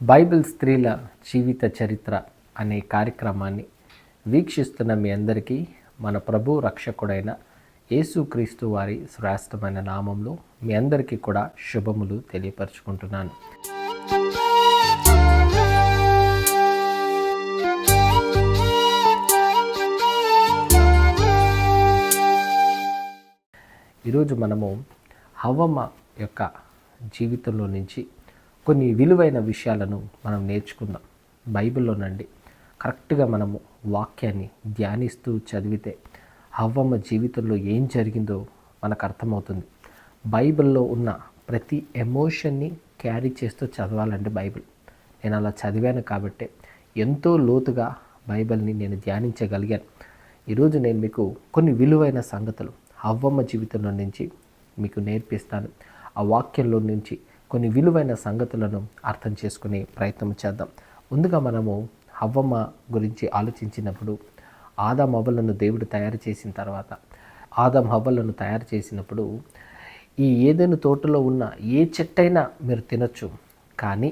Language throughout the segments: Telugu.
బైబిల్ స్త్రీల జీవిత చరిత్ర అనే కార్యక్రమాన్ని వీక్షిస్తున్న మీ అందరికీ మన ప్రభు రక్షకుడైన యేసుక్రీస్తు వారి శ్రేష్టమైన నామంలో మీ అందరికీ కూడా శుభములు తెలియపరచుకుంటున్నాను. ఈరోజు మనము హవ్వమ్మ యొక్క జీవితంలో నుంచి కొన్ని విలువైన విషయాలను మనం నేర్చుకుందాం. బైబిల్లోనండి కరెక్ట్గా మనము వాక్యాన్ని ధ్యానిస్తూ చదివితే హవ్వమ్మ జీవితంలో ఏం జరిగిందో మనకు అర్థమవుతుంది. బైబిల్లో ఉన్న ప్రతి ఎమోషన్ని క్యారీ చేస్తూ చదవాలండి బైబిల్. నేను అలా చదివాను కాబట్టి ఎంతో లోతుగా బైబిల్ని నేను ధ్యానించగలిగాను. ఈరోజు నేను మీకు కొన్ని విలువైన సంగతులు హవ్వమ్మ జీవితంలో నుంచి మీకు నేర్పిస్తాను. ఆ వాక్యంలో నుంచి కొన్ని విలువైన సంగతులను అర్థం చేసుకునే ప్రయత్నం చేద్దాం. ముందుగా మనము హవ్వమ్మ గురించి ఆలోచించినప్పుడు ఆదాం హవ్వలను దేవుడు తయారు చేసిన తర్వాత హవ్వలను తయారు చేసినప్పుడు ఈ ఏదైనా తోటలో ఉన్న ఏ చెట్టైనా మీరు తినొచ్చు, కానీ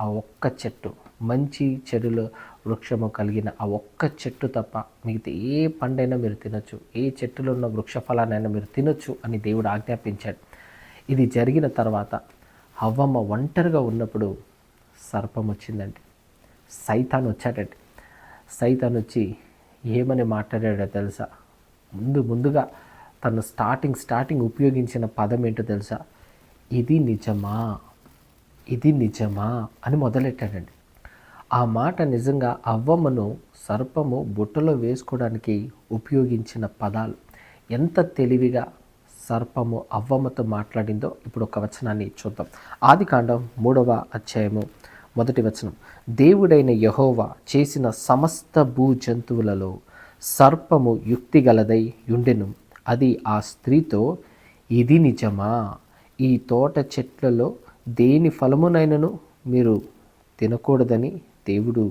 ఆ ఒక్క చెట్టు మంచి చెడుల వృక్షము కలిగిన ఆ ఒక్క చెట్టు తప్ప మిగతా ఏ పండైనా మీరు తినొచ్చు, ఏ చెట్టులో ఉన్న వృక్ష ఫలానైనా మీరు తినొచ్చు అని దేవుడు ఆజ్ఞాపించాడు. ఇది జరిగిన తర్వాత హవ్వమ్మ ఒంటరిగా ఉన్నప్పుడు సర్పం వచ్చిందండి. సైతాన్ వచ్చాడండి. సైతాన్ వచ్చి ఏమని మాట్లాడాడో తెలుసా? ముందుగా తను స్టార్టింగ్ ఉపయోగించిన పదం ఏంటో తెలుసా? ఇది నిజమా అని మొదలెట్టాడండి. ఆ మాట నిజంగా హవ్వమ్మను సర్పము బుట్టలో వేసుకోవడానికి ఉపయోగించిన పదాలు. ఎంత తెలివిగా సర్పము హవ్వమ్మతో మాట్లాడిందో ఇప్పుడు ఒక వచనాన్ని చూద్దాం. ఆదికాండం 3వ అధ్యాయము 1వ వచనం. దేవుడైన యెహోవా చేసిన సమస్త భూ జంతువులలో సర్పము యుక్తిగలదై యుండెను. అది ఆ స్త్రీతో, ఇది నిజమా? ఈ తోట చెట్లలో దేని ఫలమునైనను మీరు తినకూడదని దేవుడు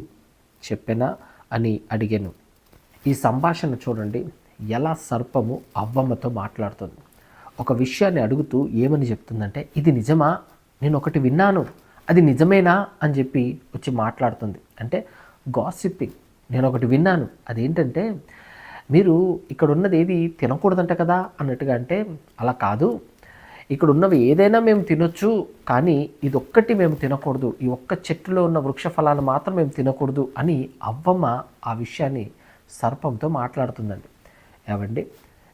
చెప్పెనా అని అడిగాను. ఈ సంభాషణ చూడండి, ఎలా సర్పము హవ్వమ్మతో మాట్లాడుతుంది. ఒక విషయాన్ని అడుగుతూ ఏమని చెప్తుందంటే, ఇది నిజమా? నేను ఒకటి విన్నాను, అది నిజమేనా అని చెప్పి వచ్చి మాట్లాడుతుంది. అంటే గాసిపింగ్. నేను ఒకటి విన్నాను, అదేంటంటే మీరు ఇక్కడ ఉన్నది ఏది తినకూడదంట కదా అన్నట్టుగా. అంటే అలా కాదు, ఇక్కడ ఉన్నవి ఏదైనా మేము తినొచ్చు, కానీ ఇదొక్కటి మేము తినకూడదు, ఈ ఒక్క చెట్టులో ఉన్న వృక్ష ఫలాన్ని మాత్రం మేము తినకూడదు అని హవ్వమ్మ ఆ విషయాన్ని సర్పంతో మాట్లాడుతుందండి. ఏవండి,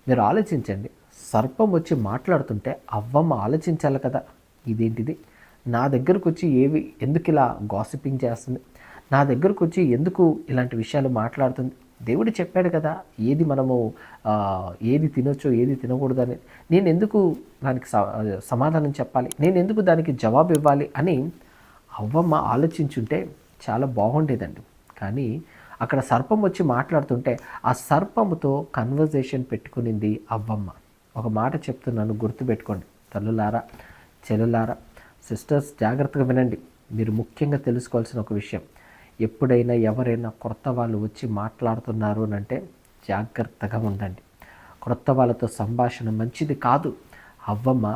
మీరు ఆలోచించండి. సర్పం వచ్చి మాట్లాడుతుంటే హవ్వమ్మ ఆలోచించాలి కదా, ఇదేంటిది నా దగ్గరకు వచ్చి ఎందుకు ఇలా గాసిపింగ్ చేస్తుంది, నా దగ్గరకు వచ్చి ఎందుకు ఇలాంటి విషయాలు మాట్లాడుతుంది? దేవుడు చెప్పాడు కదా ఏది మనము ఏది తినొచ్చో ఏది తినకూడదని. నేను ఎందుకు దానికి సమాధానం చెప్పాలి, నేను ఎందుకు దానికి జవాబు ఇవ్వాలి అని హవ్వమ్మ ఆలోచించుంటే చాలా బాగుండేదండి. కానీ అక్కడ సర్పం వచ్చి మాట్లాడుతుంటే ఆ సర్పముతో కన్వర్జేషన్ పెట్టుకునింది హవ్వమ్మ. ఒక మాట చెప్తున్నాను, గుర్తుపెట్టుకోండి. తల్లులారా, చెల్లులారా, సిస్టర్స్ జాగ్రత్తగా వినండి. మీరు ముఖ్యంగా తెలుసుకోవాల్సిన ఒక విషయం, ఎప్పుడైనా ఎవరైనా క్రొత్త వాళ్ళు వచ్చి మాట్లాడుతున్నారు అని అంటే జాగ్రత్తగా ఉండండి. క్రొత్త వాళ్ళతో సంభాషణ మంచిది కాదు. హవ్వమ్మ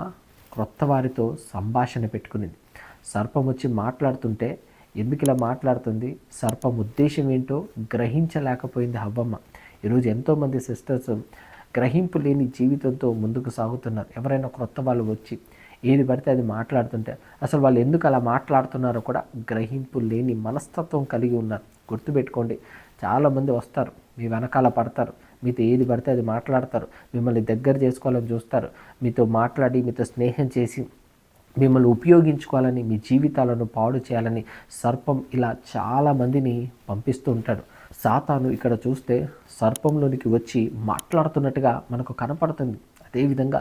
క్రొత్త వారితో సంభాషణ పెట్టుకునింది. సర్పం వచ్చి మాట్లాడుతుంటే ఎందుకు ఇలా మాట్లాడుతుంది, సర్పం ఉద్దేశం ఏంటో గ్రహించలేకపోయింది హవ్వమ్మ. ఈరోజు ఎంతోమంది సిస్టర్స్ గ్రహింపు లేని జీవితంతో ముందుకు సాగుతున్నారు. ఎవరైనా క్రొత్త వాళ్ళు వచ్చి ఏది పడితే అది మాట్లాడుతుంటే అసలు వాళ్ళు ఎందుకు అలా మాట్లాడుతున్నారో కూడా గ్రహింపు లేని మనస్తత్వం కలిగి ఉన్నారు. గుర్తుపెట్టుకోండి, చాలామంది వస్తారు, మీ వెనకాల పడతారు, మీతో ఏది పడితే అది మాట్లాడతారు, మిమ్మల్ని దగ్గర చేసుకోవాలని చూస్తారు, మీతో మాట్లాడి మీతో స్నేహం చేసి మిమ్మల్ని ఉపయోగించుకోవాలని, మీ జీవితాలను పాడు చేయాలని సర్పం ఇలా చాలామందిని పంపిస్తూ ఉంటాడు. సాతాను ఇక్కడ చూస్తే సర్పంలోనికి వచ్చి మాట్లాడుతున్నట్టుగా మనకు కనపడుతుంది. అదేవిధంగా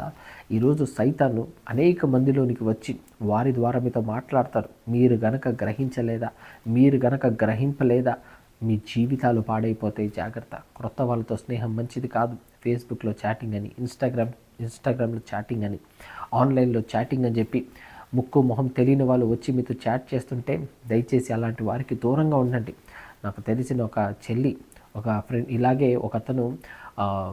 ఈరోజు సైతాను అనేక మందిలోనికి వచ్చి వారి ద్వారా మీతో మాట్లాడతారు. మీరు గనక గ్రహించలేదా, మీరు గనక గ్రహింపలేదా మీ జీవితాలు పాడైపోతాయి. జాగ్రత్త. క్రొత్త వాళ్ళతో స్నేహం మంచిది కాదు. ఫేస్బుక్లో చాటింగ్ అని, ఇన్స్టాగ్రామ్లో చాటింగ్ అని, ఆన్లైన్లో చాటింగ్ అని చెప్పి ముక్కు మొహం తెలియని వాళ్ళు వచ్చి మీతో చాట్ చేస్తుంటే దయచేసి అలాంటి వారికి దూరంగా ఉండండి. నాకు తెలిసిన ఒక ఫ్రెండ్ ఇలాగే ఒక అతను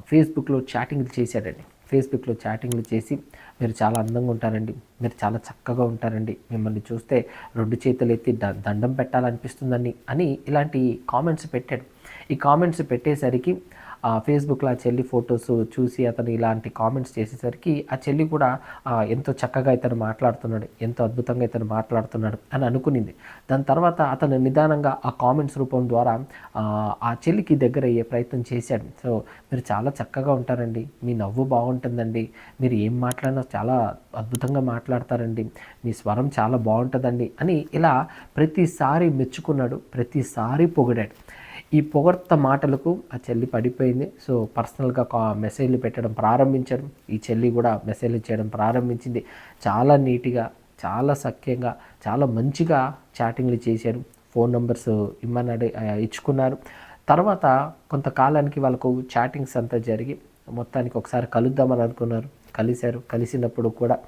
ఫేస్బుక్లో చాటింగ్ చేశాడండి. ఫేస్బుక్లో చాటింగ్లు చేసి మీరు చాలా అందంగా ఉంటారండి, మీరు చాలా చక్కగా ఉంటారండి, మిమ్మల్ని చూస్తే 2 చేతులు ఎత్తి దండం పెట్టాలనిపిస్తుందని అని ఇలాంటి కామెంట్స్ పెట్టాడు. ఈ కామెంట్స్ పెట్టేసరికి ఫేస్బుక్లో ఆ చెల్లి ఫొటోస్ చూసి అతను ఇలాంటి కామెంట్స్ చేసేసరికి ఆ చెల్లి కూడా ఎంతో చక్కగా ఇతను మాట్లాడుతున్నాడు, ఎంతో అద్భుతంగా ఇతను మాట్లాడుతున్నాడు అని అనుకునింది. దాని తర్వాత అతను నిదానంగా ఆ కామెంట్స్ రూపం ద్వారా ఆ చెల్లికి దగ్గర అయ్యే ప్రయత్నం చేశాడు. సో మీరు చాలా చక్కగా ఉంటారండి, మీ నవ్వు బాగుంటుందండి, మీరు ఏం మాట్లాడినా చాలా అద్భుతంగా మాట్లాడతారండి, మీ స్వరం చాలా బాగుంటుందండి అని ఇలా ప్రతిసారి మెచ్చుకున్నాడు, ప్రతిసారి పొగిడాడు. ఈ పొగడ్త మాటలకు ఆ చెల్లి పడిపోయింది. సో పర్సనల్గా మెసేజ్లు పెట్టడం ప్రారంభించాడు. ఈ చెల్లి కూడా మెసేజ్లు చేయడం ప్రారంభించింది. చాలా నీట్గా, చాలా సఖ్యంగా, చాలా మంచిగా చాటింగ్లు చేశారు. ఫోన్ నెంబర్స్ ఇచ్చుకున్నారు. తర్వాత కొంతకాలానికి వాళ్ళకు చాటింగ్స్ అంతా జరిగి మొత్తానికి ఒకసారి కలుద్దామని అనుకున్నారు. కలిశారు. కలిసినప్పుడు కూడా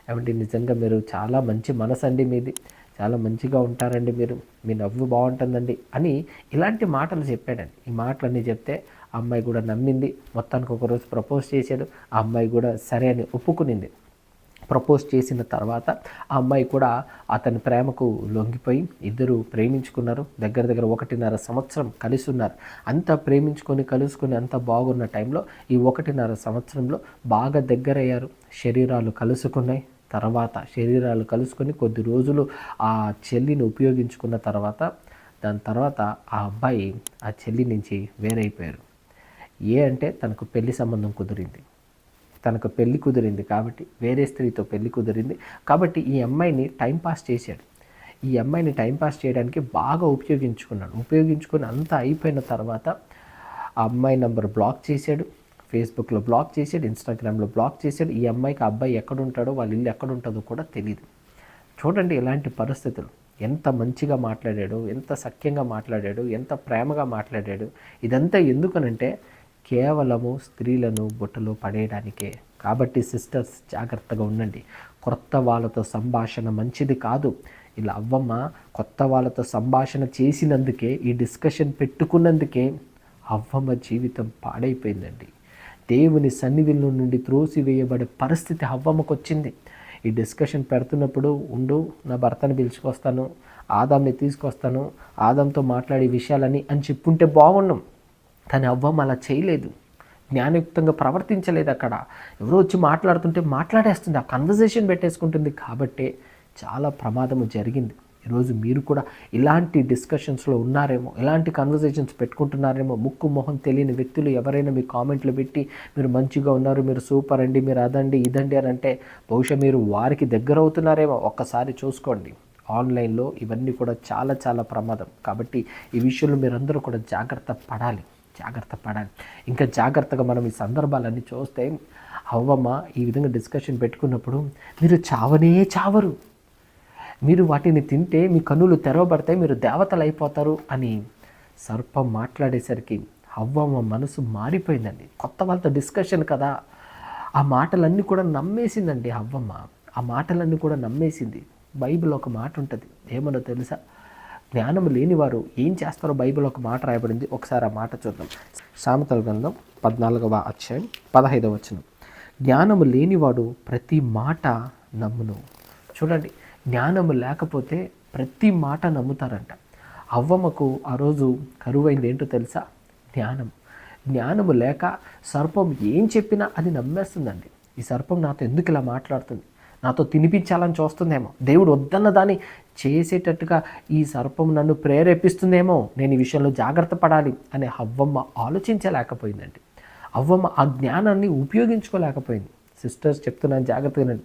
ఏమంటే నిజంగా మీరు చాలా మంచి మనసండి మీది, చాలా మంచిగా ఉంటారండి, మీరు మీ నవ్వు బాగుంటుందండి అని ఇలాంటి మాటలు చెప్పాడండి. ఈ మాటలన్నీ చెప్తే ఆ అమ్మాయి కూడా నమ్మింది. మొత్తానికి ఒకరోజు ప్రపోజ్ చేశాడు. ఆ అమ్మాయి కూడా సరే అని ఒప్పుకునింది. ప్రపోజ్ చేసిన తర్వాత ఆ అమ్మాయి కూడా అతని ప్రేమకు లొంగిపోయి ఇద్దరు ప్రేమించుకున్నారు. దగ్గర దగ్గర 1.5 సంవత్సరం కలిసి ఉన్నారు. అంతా ప్రేమించుకొని కలుసుకొని అంతా బాగున్న టైంలో ఈ 1.5 సంవత్సరంలో బాగా దగ్గరయ్యారు. శరీరాలు కలుసుకున్నాయి. తర్వాత శరీరాలు కలుసుకొని కొద్ది రోజులు ఆ చెల్లిని ఉపయోగించుకున్న తర్వాత దాని తర్వాత ఆ అబ్బాయి ఆ చెల్లి నుంచి వేరైపోయారు. అంటే తనకు పెళ్లి సంబంధం కుదిరింది, తనకు పెళ్లి కుదిరింది కాబట్టి వేరే స్త్రీతో పెళ్లి కుదిరింది కాబట్టి ఈ అమ్మాయిని టైంపాస్ చేశాడు. ఈ అమ్మాయిని టైంపాస్ చేయడానికి బాగా ఉపయోగించుకొని అంతా అయిపోయిన తర్వాత ఆ అమ్మాయి నంబర్ బ్లాక్ చేశాడు, ఫేస్బుక్లో బ్లాక్ చేశాడు, ఇన్స్టాగ్రామ్లో బ్లాక్ చేశాడు. ఈ అమ్మాయికి ఆ అబ్బాయి ఎక్కడుంటాడో, వాళ్ళ ఇల్లు ఎక్కడుంటుందో కూడా తెలియదు. చూడండి ఇలాంటి పరిస్థితులు. ఎంత మంచిగా మాట్లాడాడు, ఎంత సఖ్యంగా మాట్లాడాడు, ఎంత ప్రేమగా మాట్లాడాడు. ఇదంతా ఎందుకనంటే కేవలము స్త్రీలను బుట్టలో పడేయడానికే. కాబట్టి సిస్టర్స్ జాగ్రత్తగా ఉండండి. కొత్త వాళ్ళతో సంభాషణ మంచిది కాదు. ఇలా అవ్వమ్మ కొత్త వాళ్ళతో సంభాషణ చేసినందుకే, ఈ డిస్కషన్ పెట్టుకున్నందుకే అవ్వమ్మ జీవితం పాడైపోయిందండి. దేవుని సన్నిధిలో నుండి త్రోసివేయబడే పరిస్థితి అవ్వమ్మకు వచ్చింది. ఈ డిస్కషన్ పెడుతున్నప్పుడు ఉండు, నా భర్తను పిలుచుకొస్తాను, ఆదాంని తీసుకొస్తాను, ఆదాంతో మాట్లాడే విషయాలని అని చెప్పుంటే బాగున్నాం. కానీ అవ్వమ్మ అలా చేయలేదు, జ్ఞానయుక్తంగా ప్రవర్తించలేదు. అక్కడ ఎవరో వచ్చి మాట్లాడుతుంటే మాట్లాడేస్తుంది, ఆ కన్వర్జేషన్ పెట్టేసుకుంటుంది. కాబట్టి చాలా ప్రమాదము జరిగింది. ఈరోజు మీరు కూడా ఇలాంటి డిస్కషన్స్లో ఉన్నారేమో, ఇలాంటి కన్వర్జేషన్స్ పెట్టుకుంటున్నారేమో. ముక్కు మొహం తెలియని వ్యక్తులు ఎవరైనా మీ కామెంట్లు పెట్టి మీరు మంచిగా ఉన్నారు, మీరు సూపర్ అండి, మీరు అదండి ఇదండి అని అంటే బహుశా మీరు వారికి దగ్గర అవుతున్నారేమో. ఒక్కసారి చూసుకోండి. ఆన్లైన్లో ఇవన్నీ కూడా చాలా చాలా ప్రమాదం. కాబట్టి ఈ విషయంలో మీరందరూ కూడా జాగ్రత్త పడాలి. ఇంకా జాగ్రత్తగా మనం ఈ సందర్భాలన్నీ చూస్తే అవ్వమ్మ ఈ విధంగా డిస్కషన్ పెట్టుకున్నప్పుడు మీరు చావరు, మీరు వాటిని తింటే మీ కన్నులు తెరవబడతాయి, మీరు దేవతలు అయిపోతారు అని సర్పం మాట్లాడేసరికి అవ్వమ్మ మనసు మారిపోయిందండి. కొత్త వాళ్ళతో డిస్కషన్ కదా, ఆ మాటలన్నీ కూడా నమ్మేసిందండి అవ్వమ్మ. ఆ మాటలన్నీ కూడా నమ్మేసింది. బైబిల్ ఒక మాట ఉంటుంది, ఏమన్నా తెలుసా? జ్ఞానం లేనివారు ఏం చేస్తారో బైబిల్ ఒక మాట రాయబడింది. ఒకసారి ఆ మాట చూద్దాం. సామెతల గ్రంథం 14వ అధ్యాయం 15వ వచనం. జ్ఞానము లేనివాడు ప్రతి మాట నమ్మును. చూడండి, జ్ఞానము లేకపోతే ప్రతి మాట నమ్ముతారంట. అవ్వమ్మకు ఆ రోజు కరువైంది ఏంటో తెలుసా? జ్ఞానము లేక సర్పం ఏం చెప్పినా అది నమ్మేస్తుందండి. ఈ సర్పం నాతో ఎందుకు ఇలా మాట్లాడుతుంది, నాతో తినిపించాలని చూస్తుందేమో, దేవుడు వద్దన్న దాన్ని చేసేటట్టుగా ఈ సర్పం నన్ను ప్రేరేపిస్తుందేమో, నేను ఈ విషయంలో జాగ్రత్త పడాలి అని అవ్వమ్మ ఆలోచించలేకపోయిందండి. అవ్వమ్మ ఆ జ్ఞానాన్ని ఉపయోగించుకోలేకపోయింది. సిస్టర్స్ చెప్తున్నాను జాగ్రత్తగా,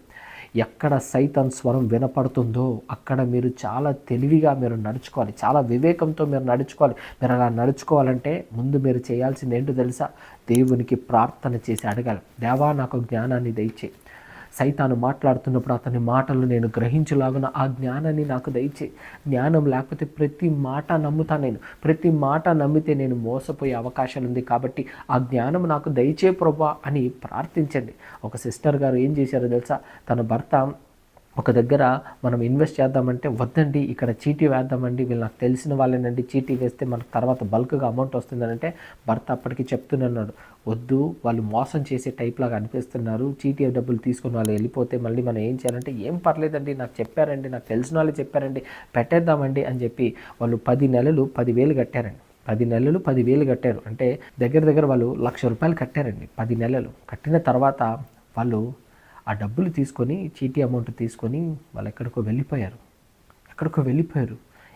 ఎక్కడ సైతాన్ స్వరం వినపడుతుందో అక్కడ మీరు చాలా తెలివిగా మీరు నడుచుకోవాలి, చాలా వివేకంతో మీరు నడుచుకోవాలి. మీరు అలా నడుచుకోవాలంటే ముందు మీరు చేయాల్సింది ఏంటో తెలుసా? దేవునికి ప్రార్థన చేసి అడగాలి, దేవా నాకు జ్ఞానాన్ని దయచేయి. సైతాను మాట్లాడుతున్నప్పుడు అతని మాటలు నేను గ్రహించలాగున ఆ జ్ఞానాన్ని నాకు దయచేయి. జ్ఞానం లేకపోతే ప్రతి మాట నమ్ముతాను నేను, ప్రతి మాట నమ్మితే నేను మోసపోయే అవకాశాలు ఉంది. కాబట్టి ఆ జ్ఞానం నాకు దయచే ప్రభువా అని ప్రార్థించండి. ఒక సిస్టర్ గారు ఏం చేశారో తెలుసా? తన భర్త ఒక దగ్గర మనం ఇన్వెస్ట్ చేద్దామంటే వద్దండి, ఇక్కడ చీటీ వేద్దామండి, వీళ్ళు నాకు తెలిసిన వాళ్ళేనండి, చీటీ వేస్తే మనకు తర్వాత బల్క్గా అమౌంట్ వస్తుందనంటే భర్త అప్పటికి చెప్తున్నాడు, వద్దు, వాళ్ళు మోసం చేసే టైప్ లాగా అనిపిస్తున్నారు, చీటీ డబ్బులు తీసుకొని వాళ్ళు వెళ్ళిపోతే మళ్ళీ మనం ఏం చేయాలంటే, ఏం పర్లేదండి, నాకు చెప్పారండి, నాకు తెలిసిన వాళ్ళు చెప్పారండి, పెట్టేద్దామండి అని చెప్పి వాళ్ళు 10 నెలలు 10,000 కట్టారండి. 10 నెలలు 10,000 కట్టారు. అంటే దగ్గర వాళ్ళు ₹1,00,000 కట్టారండి. 10 నెలలు కట్టిన తర్వాత వాళ్ళు ఆ డబ్బులు తీసుకొని, చీటీ అమౌంట్ తీసుకొని వాళ్ళు ఎక్కడికో వెళ్ళిపోయారు.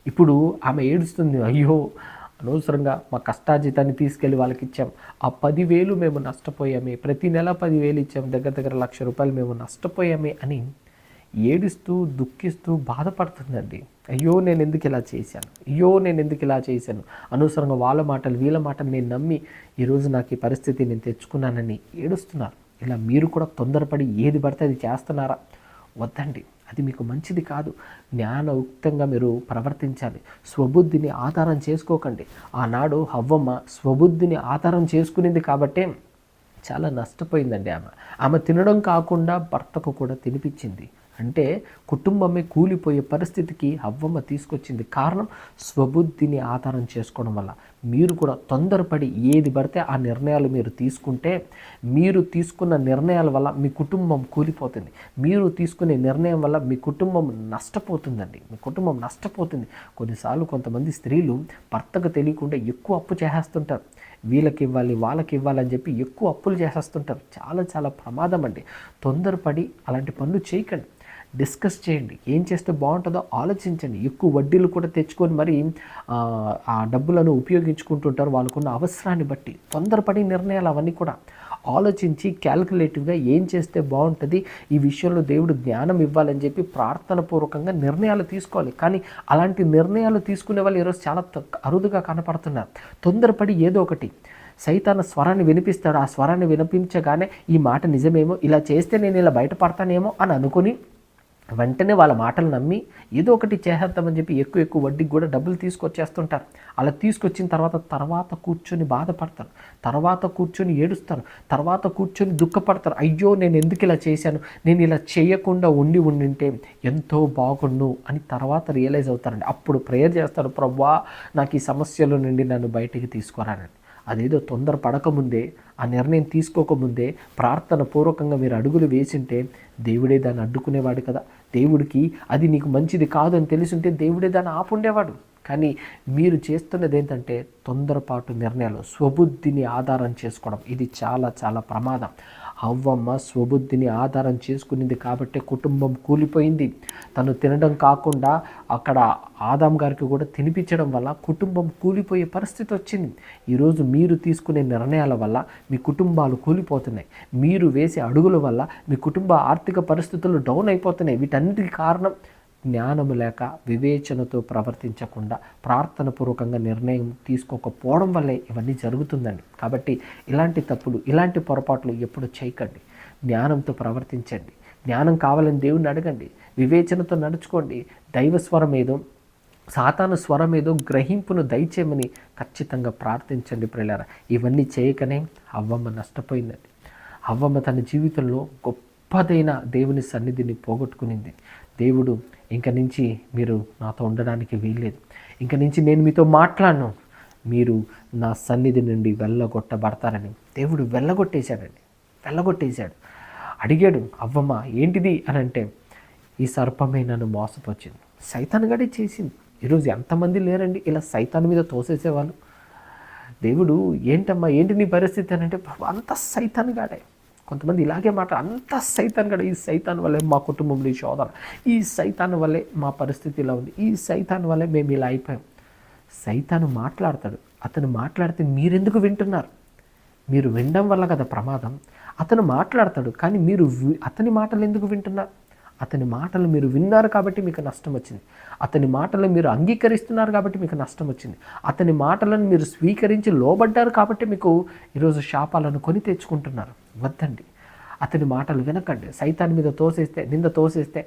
ఇప్పుడు ఆమె ఏడుస్తుంది, అయ్యో అనవసరంగా మా కష్టార్జితాన్ని తీసుకెళ్ళి వాళ్ళకి ఇచ్చాం, ఆ 10,000 మేము నష్టపోయామే, ప్రతి నెల 10,000 ఇచ్చాం, దగ్గర ₹1,00,000 మేము నష్టపోయామే అని ఏడుస్తూ దుఃఖిస్తూ బాధపడుతుందండి. అయ్యో నేను ఎందుకు ఇలా చేశాను, అనవసరంగా వాళ్ళ మాటలు వీళ్ళ మాటలు నేను నమ్మి ఈరోజు నాకు ఈ పరిస్థితి నేను తెచ్చుకున్నానని ఏడుస్తున్నారు. ఇలా మీరు కూడా తొందరపడి ఏది పడితే అది చేస్తున్నారా? వద్దండి, అది మీకు మంచిది కాదు. జ్ఞానయుక్తంగా మీరు ప్రవర్తించాలి. స్వబుద్ధిని ఆధారం చేసుకోకండి. ఆనాడు హవ్వమ్మ స్వబుద్ధిని ఆధారం చేసుకునేది కాబట్టే చాలా నష్టపోయిందండి. ఆమె తినడం కాకుండా భర్తకు కూడా తినిపించింది. అంటే కుటుంబమే కూలిపోయే పరిస్థితికి హవ్వమ్మ తీసుకొచ్చింది. కారణం స్వబుద్ధిని ఆధారం చేసుకోవడం వల్ల. మీరు కూడా తొందరపడి ఏది పడితే ఆ నిర్ణయాలు మీరు తీసుకుంటే, మీరు తీసుకున్న నిర్ణయాల వల్ల మీ కుటుంబం కూలిపోతుంది. మీరు తీసుకునే నిర్ణయం వల్ల మీ కుటుంబం నష్టపోతుందండి. కొన్నిసార్లు కొంతమంది స్త్రీలు భర్తకు తెలియకుండా ఎక్కువ అప్పు చేసేస్తుంటారు. వీళ్ళకి ఇవ్వాలి వాళ్ళకి ఇవ్వాలని చెప్పి ఎక్కువ అప్పులు చేసేస్తుంటారు. చాలా ప్రమాదం అండి. తొందరపడి అలాంటి పనులు చేయకండి. డిస్కస్ చేయండి. ఏం చేస్తే బాగుంటుందో ఆలోచించండి. ఎక్కువ వడ్డీలు కూడా తెచ్చుకొని మరి ఆ డబ్బులను ఉపయోగించుకుంటుంటారు వాళ్ళకున్న అవసరాన్ని బట్టి. తొందరపడి నిర్ణయాలు అవన్నీ కూడా ఆలోచించి క్యాల్కులేటివ్గా ఏం చేస్తే బాగుంటుంది, ఈ విషయంలో దేవుడు జ్ఞానం ఇవ్వాలని చెప్పి ప్రార్థనపూర్వకంగా నిర్ణయాలు తీసుకోవాలి. కానీ అలాంటి నిర్ణయాలు తీసుకునే వాళ్ళు ఈరోజు చాలా అరుదుగా కనపడుతున్నారు. తొందరపడి ఏదో ఒకటి సైతాను స్వరాన్ని వినిపిస్తాడు. ఆ స్వరాన్ని వినిపించగానే ఈ మాట నిజమేమో, ఇలా చేస్తే నేను ఇలా బయటపడతానేమో అని అనుకుని వెంటనే వాళ్ళ మాటలు నమ్మి ఏదో ఒకటి చేసేద్దామని చెప్పి ఎక్కువ వడ్డీకి కూడా డబ్బులు తీసుకొచ్చేస్తుంటారు. అలా తీసుకొచ్చిన తర్వాత కూర్చొని బాధపడతారు, తర్వాత కూర్చొని ఏడుస్తారు, తర్వాత కూర్చొని దుఃఖపడతారు. అయ్యో నేను ఎందుకు ఇలా చేశాను, నేను ఇలా చేయకుండా ఉండింటే ఎంతో బాగుండు అని తర్వాత రియలైజ్ అవుతారండి. అప్పుడు ప్రేయర్ చేస్తారు, ప్రభువా నాకు ఈ సమస్యల నుండి నన్ను బయటికి తీసుకురానండి. అదేదో తొందర పడకముందే, ఆ నిర్ణయం తీసుకోకముందే ప్రార్థన పూర్వకంగా మీరు అడుగులు వేసింటే దేవుడే దాన్ని అడ్డుకునేవాడు కదా. దేవుడికి అది నీకు మంచిది కాదు అని తెలుసుంటే దేవుడే దాన్ని ఆపుండేవాడు. కానీ మీరు చేస్తున్నది ఏంటంటే తొందరపాటు నిర్ణయాలు, స్వబుద్ధిని ఆధారం చేసుకోవడం. ఇది చాలా ప్రమాదం. హవ్వమ్మ స్వబుద్ధిని ఆధారం చేసుకునింది కాబట్టి కుటుంబం కూలిపోయింది. తను తినడం కాకుండా అక్కడ ఆదాం గారికి కూడా తినిపించడం వల్ల కుటుంబం కూలిపోయే పరిస్థితి వచ్చింది. ఈరోజు మీరు తీసుకునే నిర్ణయాల వల్ల మీ కుటుంబాలు కూలిపోతున్నాయి. మీరు వేసే అడుగుల వల్ల మీ కుటుంబ ఆర్థిక పరిస్థితులు డౌన్ అయిపోతున్నాయి. వీటన్నిటికీ కారణం జ్ఞానము లేక, వివేచనతో ప్రవర్తించకుండా, ప్రార్థనపూర్వకంగా నిర్ణయం తీసుకోకపోవడం వల్లే ఇవన్నీ జరుగుతుందండి. కాబట్టి ఇలాంటి తప్పులు, ఇలాంటి పొరపాట్లు ఎప్పుడు చేయకండి. జ్ఞానంతో ప్రవర్తించండి. జ్ఞానం కావాలని దేవుణ్ణి అడగండి. వివేచనతో నడుచుకోండి. దైవ స్వరం ఏదో, సాతాను స్వరం ఏదో గ్రహింపును దయచేయమని ఖచ్చితంగా ప్రార్థించండి ప్రియులారా. ఇవన్నీ చేయకనే హవ్వమ్మ నష్టపోయిందండి. హవ్వమ్మ తన జీవితంలో గొప్పదైన దేవుని సన్నిధిని పోగొట్టుకునింది. దేవుడు ఇంక నుంచి మీరు నాతో ఉండడానికి వీల్లేదు, ఇంక నుంచి నేను మీతో మాట్లాడను, మీరు నా సన్నిధి నుండి వెళ్ళగొట్టబడతారని దేవుడు వెళ్ళగొట్టేశాడు. అడిగాడు, అవ్వమ్మ ఏంటిది అని అంటే, ఈ సర్పమే నన్ను మోసపరిచింది, సైతాను గడే చేసింది. ఈరోజు ఎంతమంది లేరండి ఇలా సైతాను మీద తోసేసేవాళ్ళు. దేవుడు ఏంటమ్మా ఏంటి నీ పరిస్థితి అని అంటే, అంత సైతాను గాడే. కొంతమంది ఇలాగే అంతా సైతాన్ గడ, ఈ సైతాన్ వల్లే మా కుటుంబంలో ఈ శోధన, ఈ సైతాన్ వల్లే మా పరిస్థితి ఇలా ఉంది, ఈ సైతాన్ వల్లే మేము ఇలా అయిపోయాం. సైతాను మాట్లాడతాడు. అతను మాట్లాడితే మీరెందుకు వింటున్నారు? మీరు వినడం వల్ల కదా ప్రమాదం. అతను మాట్లాడతాడు, కానీ మీరు అతని మాటలు ఎందుకు వింటున్నారు? అతని మాటలు మీరు విన్నారు కాబట్టి మీకు నష్టం వచ్చింది. అతని మాటలు మీరు అంగీకరిస్తున్నారు కాబట్టి మీకు నష్టం వచ్చింది. అతని మాటలను మీరు స్వీకరించి లోబడ్డారు కాబట్టి మీకు ఈరోజు శాపాలను కొని తెచ్చుకుంటున్నారు. వద్దండి, అతని మాటలు వినకండి. సైతాన్ మీద నింద తోసేస్తే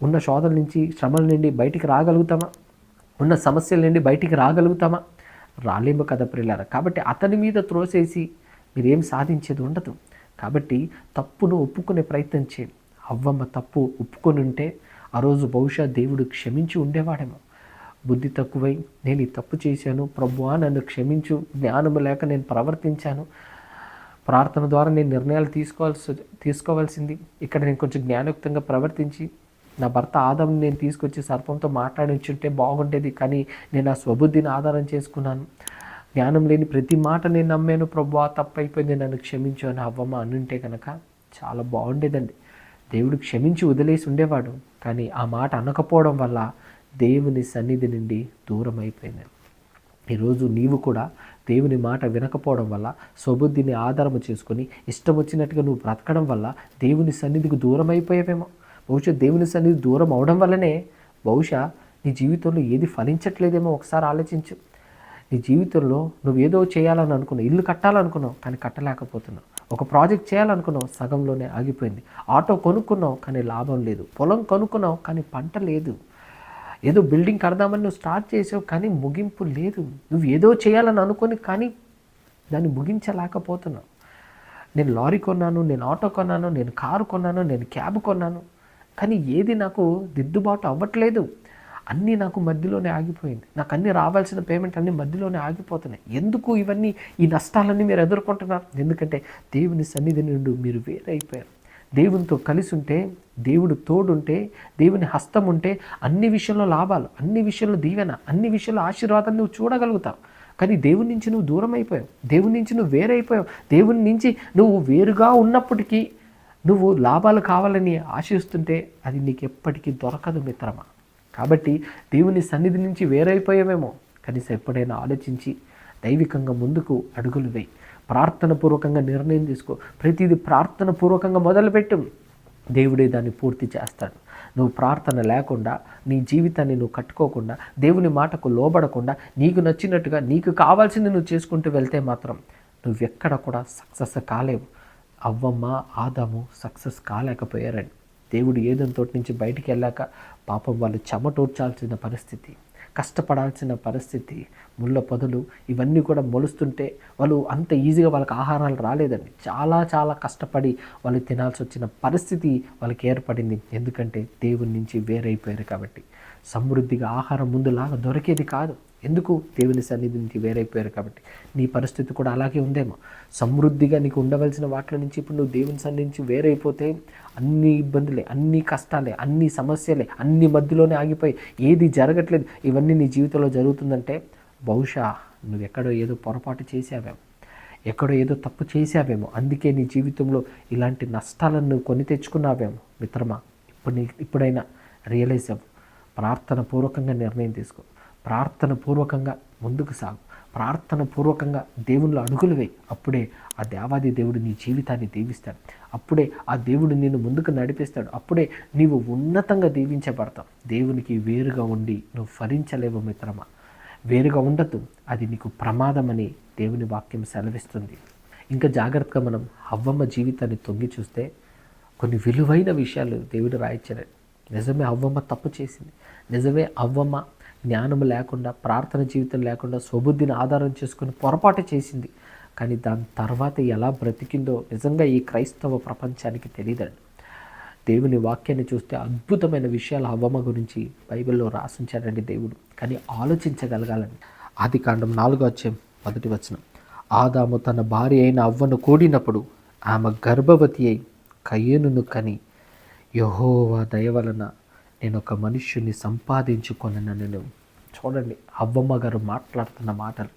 ఉన్న శోధల నుంచి, శ్రమల నుండి బయటికి రాగలుగుతామా? ఉన్న సమస్యల నుండి బయటికి రాగలుగుతామా? రాలేము కదా ప్రియులారా. కాబట్టి అతని మీద త్రోసేసి మీరేం సాధించేది ఉండదు. కాబట్టి తప్పును ఒప్పుకునే ప్రయత్నం చేయండి. అవ్వమ్మ తప్పు ఒప్పుకొని ఉంటే ఆ రోజు బహుశా దేవుడు క్షమించి ఉండేవాడేమో. బుద్ధి తక్కువై నేను ఈ తప్పు చేశాను ప్రభువా నన్ను క్షమించు, జ్ఞానము లేక నేను ప్రవర్తించాను, ప్రార్థన ద్వారా నేను నిర్ణయాలు తీసుకోవాల్సింది, ఇక్కడ నేను కొంచెం జ్ఞానయుక్తంగా ప్రవర్తించి నా భర్త ఆదాంని నేను తీసుకొచ్చి సర్పంతో మాట్లాడించుంటే బాగుండేది, కానీ నేను ఆ స్వబుద్ధిని ఆధారం చేసుకున్నాను, జ్ఞానం లేని ప్రతి మాట నేను నమ్మాను ప్రభువా తప్పైపోయింది నన్ను క్షమించు అని అవ్వమ్మ అనుంటే కనుక చాలా బాగుండేదండి. దేవుడు క్షమించి వదిలేసి ఉండేవాడు, కానీ ఆ మాట అనకపోవడం వల్ల దేవుని సన్నిధి నుండి దూరం అయిపోయింది. ఈరోజు నీవు కూడా దేవుని మాట వినకపోవడం వల్ల స్వబుద్ధిని ఆధారము చేసుకొని ఇష్టం వచ్చినట్టుగా నువ్వు బ్రతకడం వల్ల దేవుని సన్నిధికి దూరం అయిపోయావేమో. బహుశా దేవుని సన్నిధి దూరం అవడం వల్లనే బహుశా నీ జీవితంలో ఏది ఫలించట్లేదేమో ఒకసారి ఆలోచించు. నీ జీవితంలో నువ్వు ఏదో చేయాలని అనుకున్నావు, ఇల్లు కట్టాలనుకున్నావు కానీ కట్టలేకపోతున్నావు, ఒక ప్రాజెక్ట్ చేయాలనుకున్నావు సగంలోనే ఆగిపోయింది, ఆటో కొనుక్కున్నావు కానీ లాభం లేదు, పొలం కొనుక్కున్నావు కానీ పంట లేదు, ఏదో బిల్డింగ్ కడదామని నువ్వు స్టార్ట్ చేసావు కానీ ముగింపు లేదు, నువ్వు ఏదో చేయాలని అనుకొని కానీ దాన్ని ముగించలేకపోతున్నావు. నేను లారీ కొన్నాను, నేను ఆటో కొన్నాను, నేను కారు కొన్నాను, నేను క్యాబ్ కొన్నాను, కానీ ఏది నాకు దిద్దుబాటు అవ్వట్లేదు, అన్నీ నాకు మధ్యలోనే ఆగిపోయింది, నాకు అన్నీ రావాల్సిన పేమెంట్ అన్నీ మధ్యలోనే ఆగిపోతున్నాయి. ఎందుకు ఇవన్నీ ఈ నష్టాలన్నీ మీరు ఎదుర్కొంటున్నారు? ఎందుకంటే దేవుని సన్నిధి నుండి మీరు వేరైపోయారు. దేవునితో కలిసి ఉంటే, దేవుడు తోడుంటే, దేవుని హస్తం ఉంటే అన్ని విషయంలో లాభాలు, అన్ని విషయంలో దీవెన, అన్ని విషయంలో ఆశీర్వాదాన్ని నువ్వు చూడగలుగుతావు. కానీ దేవుని నుంచి నువ్వు దూరం అయిపోయావు, దేవుని నుంచి నువ్వు వేరైపోయావు. దేవుని నుంచి నువ్వు వేరుగా ఉన్నప్పటికీ నువ్వు లాభాలు కావాలని ఆశిస్తుంటే అది నీకు ఎప్పటికీ దొరకదు మిత్రమా. కాబట్టి దేవుని సన్నిధి నుంచి వేరైపోయావేమో, కనీసం ఎప్పుడైనా ఆలోచించి దైవికంగా ముందుకు అడుగులు వేయి, ప్రార్థనపూర్వకంగా నిర్ణయం తీసుకో, ప్రతిదీ ప్రార్థనపూర్వకంగా మొదలుపెట్టు, దేవుడే దాన్ని పూర్తి చేస్తాడు. నువ్వు ప్రార్థన లేకుండా నీ జీవితాన్ని నువ్వు కట్టుకోకుండా, దేవుని మాటకు లోబడకుండా, నీకు నచ్చినట్టుగా నీకు కావాల్సింది నువ్వు చేసుకుంటూ వెళ్తే మాత్రం నువ్వెక్కడ కూడా సక్సెస్ కాలేవు. అవ్వమ్మ ఆదాము సక్సెస్ కాలేకపోయారని. దేవుడు ఏదైనా తోటి నుంచి బయటికి వెళ్ళాక పాపం వాళ్ళు చెమటోడ్చాల్సిన పరిస్థితి, కష్టపడాల్సిన పరిస్థితి, ముళ్ళ పొదలు ఇవన్నీ కూడా మొలుస్తుంటే వాళ్ళు అంత ఈజీగా వాళ్ళకి ఆహారాలు రాలేదండి. చాలా చాలా కష్టపడి వాళ్ళు తినాల్సి వచ్చిన పరిస్థితి వాళ్ళకి ఏర్పడింది. ఎందుకంటే దేవుని నుంచి వేరైపోయారు కాబట్టి. సమృద్ధిగా ఆహారం ముందులాగా దొరికేది కాదు. ఎందుకు? దేవుని సన్నిధి నుంచి వేరైపోయారు కాబట్టి. నీ పరిస్థితి కూడా అలాగే ఉందేమో. సమృద్ధిగా నీకు ఉండవలసిన వాటి నుంచి ఇప్పుడు నువ్వు దేవుని సన్నిధి నుంచి వేరైపోతే అన్ని ఇబ్బందులే, అన్ని కష్టాలే, అన్ని సమస్యలే, అన్ని మధ్యలోనే ఆగిపోయి ఏది జరగట్లేదు, ఇవన్నీ నీ జీవితంలో జరుగుతుందంటే బహుశా నువ్వు ఎక్కడో ఏదో పొరపాటు చేసావేమో, ఎక్కడో ఏదో తప్పు చేసావేమో. అందుకే నీ జీవితంలో ఇలాంటి నష్టాలను నువ్వు కొని తెచ్చుకున్నావేమో. మిత్రమా, ఇప్పుడైనా రియలైజ్ అవ్వు, ప్రార్థన పూర్వకంగా నిర్ణయం తీసుకో, ప్రార్థన పూర్వకంగా ముందుకు సాగు, ప్రార్థన పూర్వకంగా దేవుళ్ళు అడుగులు వేయి. అప్పుడే ఆ దేవాది దేవుడు నీ జీవితాన్ని దీవిస్తాడు, అప్పుడే ఆ దేవుడు నిన్ను ముందుకు నడిపిస్తాడు, అప్పుడే నీవు ఉన్నతంగా దీవించబడతావు. దేవునికి వేరుగా ఉండి నువ్వు ఫలించలేవు మిత్రమా. వేరుగా ఉండద్దు, అది నీకు ప్రమాదమని దేవుని వాక్యం సెలవిస్తుంది. ఇంకా జాగ్రత్తగా మనం అవ్వమ్మ జీవితాన్ని తొంగి చూస్తే కొన్ని విలువైన విషయాలు దేవుడు రాయించాడు. నిజమే అవ్వమ్మ తప్పు చేసింది, నిజమే అవ్వమ్మ జ్ఞానం లేకుండా, ప్రార్థన జీవితం లేకుండా, స్వబుద్ధిని ఆధారం చేసుకుని పొరపాటు చేసింది. కానీ దాని తర్వాత ఎలా బ్రతికిందో నిజంగా ఈ క్రైస్తవ ప్రపంచానికి తెలియదండి. దేవుని వాక్యాన్ని చూస్తే అద్భుతమైన విషయాలు అవ్వమ్మ గురించి బైబిల్లో రాసించాడండి దేవుడు. కానీ ఆలోచించగలగాలని. ఆదికాండం 4:1 ఆదాము తన భార్య అయిన అవ్వను కూడినప్పుడు ఆమె గర్భవతి అయి కయ్యనును కని, యెహోవా దయ వలన నేను ఒక మనుష్యుని సంపాదించుకొననను. చూడండి అవ్వమ్మ గారు మాట్లాడుతున్న మాటలు.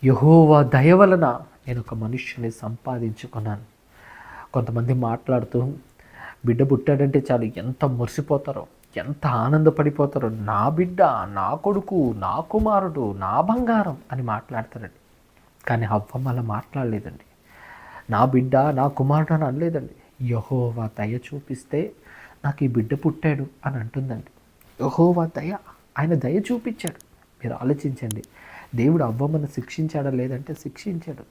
యెహోవా దయ వలన నేను ఒక మనుష్యుని సంపాదించుకున్నాను. కొంతమంది మాట్లాడుతూ బిడ్డ పుట్టాడంటే చాలు ఎంత మురిసిపోతారో, ఎంత ఆనందపడిపోతారో, నా బిడ్డ, నా కొడుకు, నా కుమారుడు, నా బంగారం అని మాట్లాడతారండి. కానీ అవ్వమ్మ అలా మాట్లాడలేదండి. నా బిడ్డ, నా కుమారుడు అని అనలేదండి. యెహోవా దయ చూపిస్తే నాకు ఈ బిడ్డ పుట్టాడు అని అంటుందండి. యెహోవా దయ, ఆయన దయ చూపించాడు. మీరు ఆలోచించండి, దేవుడు అవ్వమ్మను శిక్షించాడా? లేదంటే శిక్షించాడు.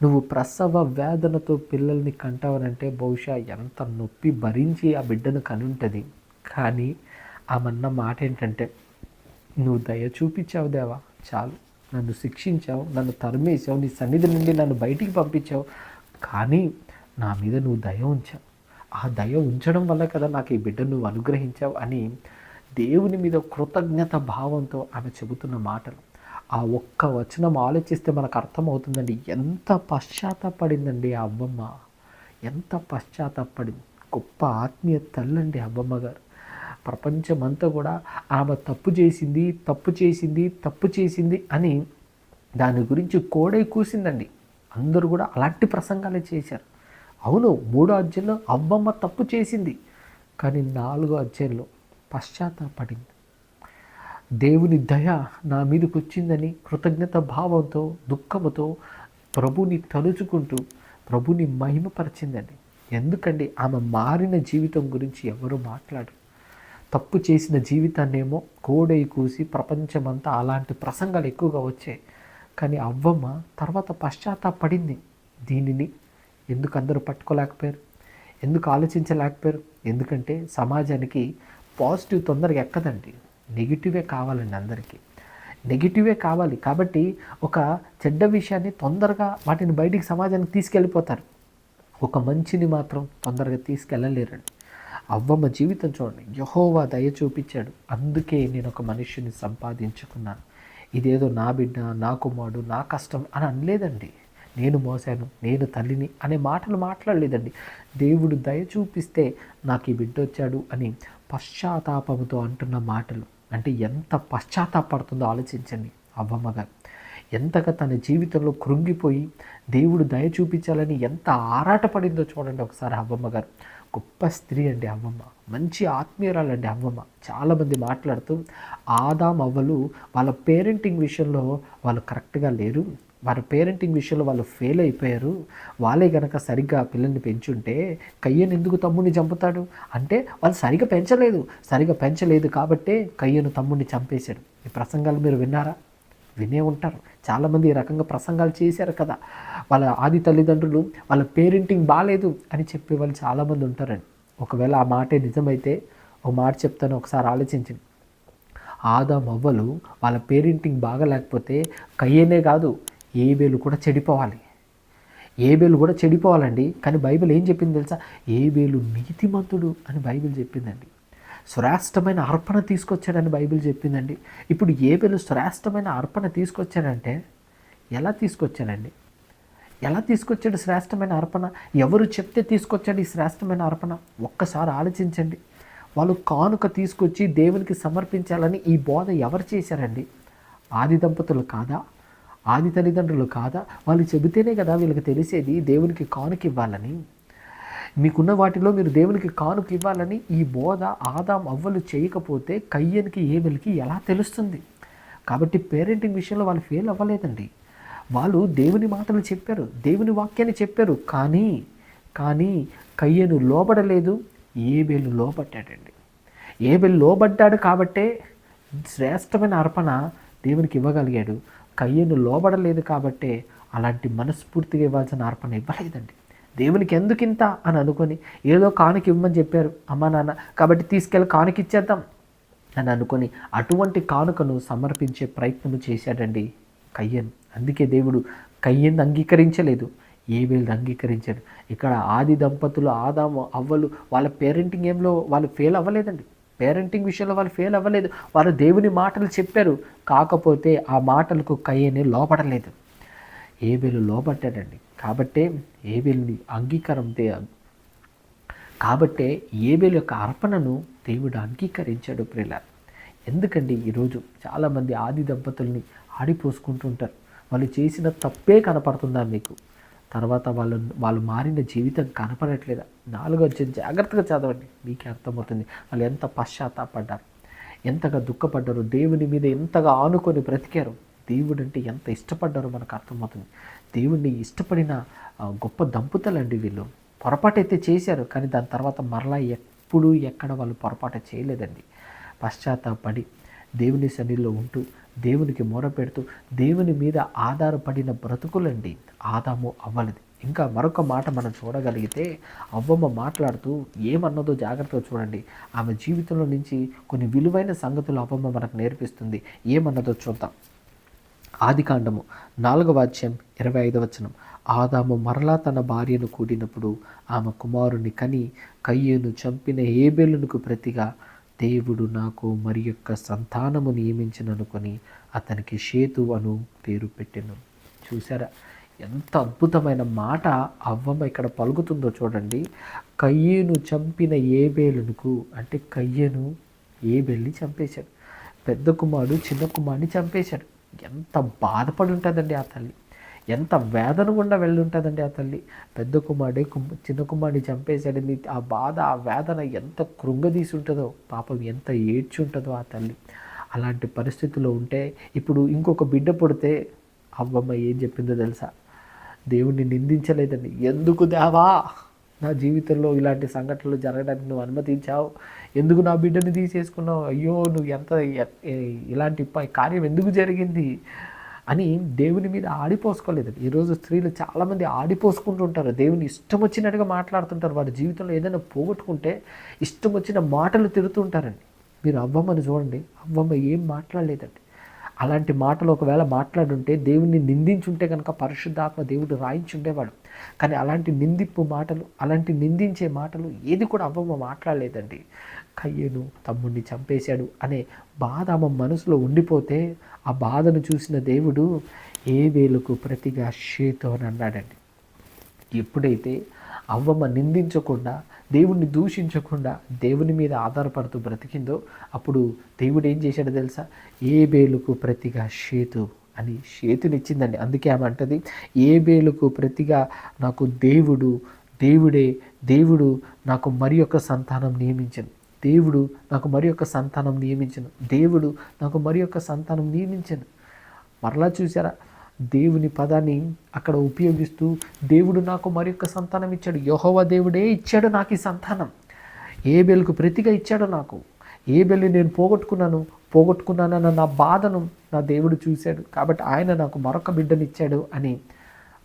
నువ్వు ప్రసవ వేదనతో పిల్లల్ని కంటావనంటే బహుశా ఎంత నొప్పి భరించి ఆ బిడ్డను కనుంటుంది. కానీ ఆమన్న మాట ఏంటంటే, నువ్వు దయ చూపించావు దేవా, చాలు, నన్ను శిక్షించావు, నన్ను తరిమేసావు, నీ సన్నిధి నుండి నన్ను బయటికి పంపించావు, కానీ నా మీద నువ్వు దయ ఉంచావు. ఆ దయ ఉంచడం వల్ల కదా నాకు ఈ బిడ్డను నువ్వు అనుగ్రహించావు అని దేవుని మీద కృతజ్ఞత భావంతో ఆమె చెబుతున్న మాటలు. ఆ ఒక్క వచనం ఆలోచిస్తే మనకు అర్థమవుతుందండి ఎంత పశ్చాత్తాపడిందండి ఆ అవ్వమ్మ. ఎంత పశ్చాత్తాపడింది. గొప్ప ఆత్మీయ తల్లండి అవ్వమ్మ గారు. ప్రపంచమంతా కూడా ఆమె తప్పు చేసింది, తప్పు చేసింది, తప్పు చేసింది అని దాని గురించి కోడై కూసిందండి. అందరూ కూడా అలాంటి ప్రసంగాలే చేశారు. అవును, 3వ అధ్యాయంలో అవ్వమ్మ తప్పు చేసింది, కానీ 4వ అధ్యాయంలో పశ్చాత్తాపడింది. దేవుని దయ నా మీదకి వచ్చిందని కృతజ్ఞత భావంతో, దుఃఖముతో ప్రభుని తలుచుకుంటూ ప్రభుని మహిమపరిచిందండి. ఎందుకండి ఆమె మారిన జీవితం గురించి ఎవరు మాట్లాడరు. తప్పు చేసిన జీవితాన్నేమో కోడై కూసి ప్రపంచమంతా అలాంటి ప్రసంగాలు ఎక్కువగా వచ్చాయి. కానీ అవ్వమ్మ తర్వాత పశ్చాత్తాపడింది. దీనిని ఎందుకు అందరూ పట్టుకోలేకపోయారు, ఎందుకు ఆలోచించలేకపోయారు? ఎందుకంటే సమాజానికి పాజిటివ్ తొందరగా ఎక్కదండి, నెగిటివే కావాలండి. అందరికీ నెగిటివే కావాలి. కాబట్టి ఒక చెడ్డ విషయాన్ని తొందరగా వాటిని బయటికి సమాజానికి తీసుకెళ్ళిపోతారు, ఒక మంచిని మాత్రం తొందరగా తీసుకెళ్ళలేరండి. అవ్వమ్మ జీవితం చూడండి, యెహోవా దయ చూపించాడు, అందుకే నేను ఒక మనుష్యుని సంపాదించుకున్నాను. ఇదేదో నా బిడ్డ, నా కుమారుడు, నా కష్టం అని అనలేదండి. నేను మోసాను, నేను తల్లిని అనే మాటలు మాట్లాడలేదండి. దేవుడు దయ చూపిస్తే నాకు ఈ బిడ్డ వచ్చాడు అని పశ్చాత్తాపంతో అంటున్న మాటలు. అంటే ఎంత పశ్చాత్తాపడుతుందో ఆలోచించండి అవ్వమ్మ గారు. ఎంతగా తన జీవితంలో కృంగిపోయి దేవుడు దయ చూపించాలని ఎంత ఆరాటపడిందో చూడండి ఒకసారి అవ్వమ్మ గారు. గొప్ప స్త్రీ అండి అవ్వమ్మ, మంచి ఆత్మీయురాలండి అవ్వమ్మ. చాలామంది మాట్లాడుతూ ఆదాం అవ్వలు వాళ్ళ పేరెంటింగ్ విషయంలో వాళ్ళు కరెక్ట్గా లేరు, వాళ్ళ పేరెంటింగ్ విషయంలో వాళ్ళు ఫెయిల్ అయిపోయారు, వాళ్ళే కనుక సరిగ్గా పిల్లల్ని పెంచుంటే కయ్యను ఎందుకు తమ్ముడిని చంపుతాడు అంటే వాళ్ళు సరిగ్గా పెంచలేదు కాబట్టే కయ్యను తమ్ముడిని చంపేశాడు. ఈ ప్రసంగాలు మీరు విన్నారా? వినే ఉంటారు. చాలామంది ఈ రకంగా ప్రసంగాలు చేశారు కదా. వాళ్ళ ఆది తల్లిదండ్రులు వాళ్ళ పేరెంటింగ్ బాగాలేదు అని చెప్పే వాళ్ళు చాలామంది ఉంటారండి. ఒకవేళ ఆ మాటే నిజమైతే ఒక మాట చెప్తాను, ఒకసారి ఆలోచించండి. ఆదాం అవ్వలు వాళ్ళ పేరెంటింగ్ బాగా లేకపోతే కయ్యనే కాదు, ఏబేలు కూడా చెడిపోవాలండి. కానీ బైబిల్ ఏం చెప్పింది తెలుసా? ఏబేలు నీతిమంతుడు అని బైబిల్ చెప్పిందండి. శ్రేష్టమైన అర్పణ తీసుకొచ్చాడని బైబిల్ చెప్పిందండి. ఇప్పుడు ఏబేలు శ్రేష్టమైన అర్పణ తీసుకొచ్చాడంటే ఎలా తీసుకొచ్చాడు శ్రేష్టమైన అర్పణ? ఎవరు చెప్తే తీసుకొచ్చాడు ఈ శ్రేష్టమైన అర్పణ? ఒక్కసారి ఆలోచించండి. వాళ్ళు కానుక తీసుకొచ్చి దేవునికి సమర్పించాలని ఈ బోధ ఎవరు చేశారండి? ఆది దంపతులు కాదా? ఆది తల్లిదండ్రులు కాదా? వాళ్ళు చెబితేనే కదా వీళ్ళకి తెలిసేది దేవునికి కానుక ఇవ్వాలని. మీకున్న వాటిలో మీరు దేవునికి కానుక ఇవ్వాలని ఈ బోధ ఆదాం అవ్వలు చేయకపోతే కయ్యనికి ఏబెల్కి ఎలా తెలుస్తుంది? కాబట్టి పేరెంటింగ్ విషయంలో వాళ్ళు ఫెయిల్ అవ్వలేదండి. వాళ్ళు దేవుని మాటలు చెప్పారు, దేవుని వాక్యాన్ని చెప్పారు. కానీ కయ్యను లోబడలేదు, ఏబేలు లోబడ్డాడండి. ఏబేలు లోబడ్డాడు కాబట్టే శ్రేష్టమైన అర్పణ దేవునికి ఇవ్వగలిగాడు. కయ్యను లోబడలేదు కాబట్టే అలాంటి మనస్ఫూర్తిగా ఇవ్వాల్సిన అర్పణ ఇవ్వలేదండి. దేవునికి ఎందుకింత అని అనుకొని ఏదో కానుక ఇవ్వమని చెప్పారు అమ్మా నాన్న, కాబట్టి తీసుకెళ్ళి కానుక ఇచ్చేద్దాం అని అనుకొని అటువంటి కానుకను సమర్పించే ప్రయత్నం చేశాడండి కయ్యను. అందుకే దేవుడు కయ్యను అంగీకరించలేదు, ఏబేలు అంగీకరించాడు. ఇక్కడ ఆది దంపతులు ఆదాము అవ్వలు వాళ్ళ పేరెంటింగ్ వాళ్ళు ఫెయిల్ అవ్వలేదండి. పేరెంటింగ్ విషయంలో వాళ్ళు ఫెయిల్ అవ్వలేదు. వారు దేవుని మాటలు చెప్పారు, కాకపోతే ఆ మాటలకు కయ్యనే లోపడలేదు, ఏబేలు లోబడ్డాడండి. కాబట్టే ఏబేలుని కాబట్టే ఏబేలు యొక్క అర్పణను దేవుడు అంగీకరించాడు ప్రియులారా. ఎందుకండి ఈరోజు చాలామంది ఆది దంపతుల్ని ఆడిపోసుకుంటుంటారు. వాళ్ళు చేసిన తప్పే కనపడుతుందా మీకు? తర్వాత వాళ్ళు మారిన జీవితం కనపడట్లేదా? 4వ అధ్యాయం జాగ్రత్తగా చదవండి, మీకే అర్థమవుతుంది వాళ్ళు ఎంత పశ్చాత్తాపడ్డారు, ఎంతగా దుఃఖపడ్డారు, దేవుని మీద ఎంతగా ఆనుకొని బ్రతికారు, దేవుడు అంటే ఎంత ఇష్టపడ్డారో మనకు అర్థమవుతుంది. దేవుణ్ణి ఇష్టపడిన గొప్ప దంపతులండి వీళ్ళు. పొరపాటు అయితే చేశారు, కానీ దాని తర్వాత మరలా ఎక్కడ వాళ్ళు పొరపాటు చేయలేదండి. పశ్చాత్తాపడి దేవుని సన్నిధిలో ఉంటూ దేవునికి మొరపెడుతూ దేవుని మీద ఆధారపడిన బ్రతుకులండి ఆదాము అవ్వలది. ఇంకా మరొక మాట మనం చూడగలిగితే అవ్వమ్మ మాట్లాడుతూ ఏమన్నదో జాగ్రత్తగా చూడండి. ఆమె జీవితంలో నుంచి కొన్ని విలువైన సంగతులు అవ్వమ్మ మనకు నేర్పిస్తుంది. ఏమన్నదో చూద్దాం. ఆదికాండము 4:25. ఆదాము మరలా తన భార్యను కూడినప్పుడు ఆమె కుమారుని కని కయ్యూను చంపిన హేబెలునకు ప్రతిగా దేవుడు నాకు మరి యొక్క సంతానము నియమించిననుకొని అతనికి షేతు అను పేరు పెట్టెను. చూసారా ఎంత అద్భుతమైన మాట అవ్వమ్మ ఇక్కడ పలుకుతుందో చూడండి. కయ్యూను చంపిన ఏబేలునకు, అంటే కయ్యను ఏబెల్ని చంపేశాడు. పెద్ద కుమారుడు చిన్న కుమారుని చంపేశాడు. ఎంత బాధపడి ఉంటుందండి ఆ తల్లి, ఎంత వేదన గుండా వెళ్ళి ఉంటుందండి ఆ తల్లి. పెద్ద కుమారుడే చిన్న కుమారుడిని చంపేశాడని ఆ బాధ, ఆ వేదన ఎంత కృంగదీసి ఉంటుందో, పాపం ఎంత ఏడ్చి ఉంటుందో ఆ తల్లి. అలాంటి పరిస్థితుల్లో ఉంటే ఇప్పుడు ఇంకొక బిడ్డ పుడితే అవ్వమ్మ ఏం చెప్పిందో తెలుసా? దేవుణ్ణి నిందించలేదండి. ఎందుకు దేవా నా జీవితంలో ఇలాంటి సంఘటనలు జరగడానికి నువ్వు అనుమతించావు? ఎందుకు నా బిడ్డని తీసేసుకున్నావు? అయ్యో నువ్వు ఎంత ఇలాంటి కార్యం ఎందుకు జరిగింది అని దేవుని మీద ఆడిపోసుకోలేదండి. ఈరోజు స్త్రీలు చాలామంది ఆడిపోసుకుంటూ ఉంటారు, దేవుని ఇష్టం వచ్చినట్టుగా మాట్లాడుతుంటారు. వారి జీవితంలో ఏదైనా పోగొట్టుకుంటే ఇష్టం వచ్చిన మాటలు తిడుతుంటారండి. మీరు అవ్వమ్మని చూడండి, అవ్వమ్మ ఏం మాట్లాడలేదండి. అలాంటి మాటలు ఒకవేళ మాట్లాడుంటే, దేవుణ్ణి నిందించుంటే కనుక పరిశుద్ధాత్మ దేవుడు రాయించుండేవాడు. కానీ అలాంటి నిందింపు మాటలు, అలాంటి నిందించే మాటలు ఏది కూడా అవ్వమ్మ మాట్లాడలేదండి. కయ్యను తమ్ముడిని చంపేశాడు అనే బాధ ఆమె మనసులో ఉండిపోతే, ఆ బాధను చూసిన దేవుడు ఏబేలుకు ప్రతిగా షేతు అని అన్నాడండి. ఎప్పుడైతే అవ్వమ్మ నిందించకుండా, దేవుణ్ణి దూషించకుండా దేవుని మీద ఆధారపడుతూ బ్రతికిందో, అప్పుడు దేవుడు ఏం చేశాడో తెలుసా? ఏబేలుకు ప్రతిగా షేతు అని షేతునిచ్చిందండి. అందుకే ఆమె అంటది, ఏబేలుకు ప్రతిగా నాకు దేవుడు నాకు మరి యొక్క సంతానం నియమించను. దేవుడు నాకు మరి యొక్క సంతానం నియమించను. దేవుడు నాకు మరి యొక్క సంతానం నియమించను. మరలా చూసారా, దేవుని పదాన్ని అక్కడ ఉపయోగిస్తూ దేవుడు నాకు మరి యొక్క సంతానం ఇచ్చాడు. యెహోవా దేవుడే ఇచ్చాడు నాకు ఈ సంతానం. ఏబేలుకు ప్రతిగా ఇచ్చాడు నాకు. ఏబేలు నేను పోగొట్టుకున్నానన్న నా బాధను నా దేవుడు చూశాడు, కాబట్టి ఆయన నాకు మరొక బిడ్డనిచ్చాడు అని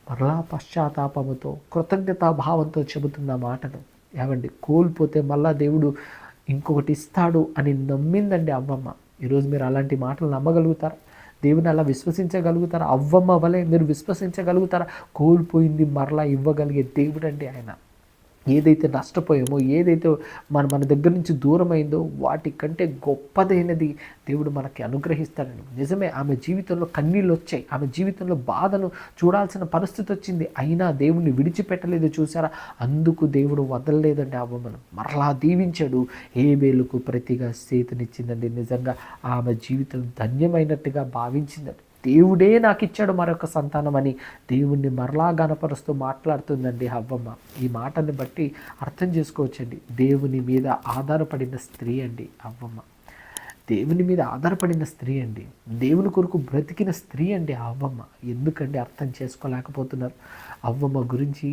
మరలా పశ్చాత్తాపముతో కృతజ్ఞతాభావంతో చెబుతున్న మాటను ఏమండి, కోల్పోతే మళ్ళా దేవుడు ఇంకొకటి ఇస్తాడు అని నమ్మిందండి అవ్వమ్మ. ఈరోజు మీరు అలాంటి మాటలు నమ్మగలుగుతారా? దేవుని అలా విశ్వసించగలుగుతారా? అవ్వమ్మ వలె మీరు విశ్వసించగలుగుతారా? కోల్పోయింది మరలా ఇవ్వగలిగే దేవుడు అండి ఆయన. ఏదైతే నష్టపోయామో, ఏదైతే మన దగ్గర నుంచి దూరమైందో వాటికంటే గొప్పదైనది దేవుడు మనకి అనుగ్రహిస్తాడండి. నిజమే, ఆమె జీవితంలో కన్నీళ్ళు వచ్చాయి, ఆమె జీవితంలో బాధను చూడాల్సిన పరిస్థితి వచ్చింది, అయినా దేవుణ్ణి విడిచిపెట్టలేదు. చూసారా, అందుకు దేవుడు వదలలేదండి అవ్వమ్మను, మరలా దీవించాడు. ఏబేలుకు ప్రతిగా సేతునిచ్చిందండి. నిజంగా ఆమె జీవితం ధన్యమైనట్టుగా భావించిందండి. దేవుడే నాకు ఇచ్చాడు మరొక సంతానం అని దేవుణ్ణి మరలా గణపరుస్తూ మాట్లాడుతుందండి అవ్వమ్మ. ఈ మాటని బట్టి అర్థం చేసుకోవచ్చండి, దేవుని మీద ఆధారపడిన స్త్రీ అండి అవ్వమ్మ. దేవుని మీద ఆధారపడిన స్త్రీ అండి, దేవుని కొరకు బ్రతికిన స్త్రీ అండి అవ్వమ్మ. ఎందుకండి అర్థం చేసుకోలేకపోతున్నారు? అవ్వమ్మ గురించి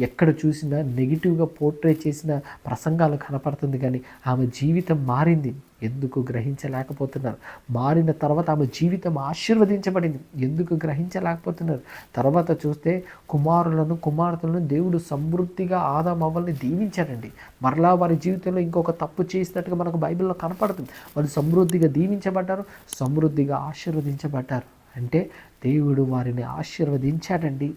ఎక్కడ చూసినా నెగిటివ్గా పోర్ట్రే చేసిన ప్రసంగాలు కనపడుతుంది, కానీ ఆమె జీవితం మారింది. ఎందుకు గ్రహించలేకపోతున్నారు? మారిన తర్వాత ఆమె జీవితం ఆశీర్వదించబడింది. ఎందుకు గ్రహించలేకపోతున్నారు? తర్వాత చూస్తే కుమార్తెలను దేవుడు సమృద్ధిగా ఆదాము అవ్వల్ని దీవించాడండి. మరలా వారి జీవితంలో ఇంకొక తప్పు చేసినట్టుగా మనకు బైబిల్లో కనపడుతుంది. వాళ్ళు సమృద్ధిగా దీవించబడ్డారు, సమృద్ధిగా ఆశీర్వదించబడ్డారు. అంటే దేవుడు వారిని ఆశీర్వదించాడండి.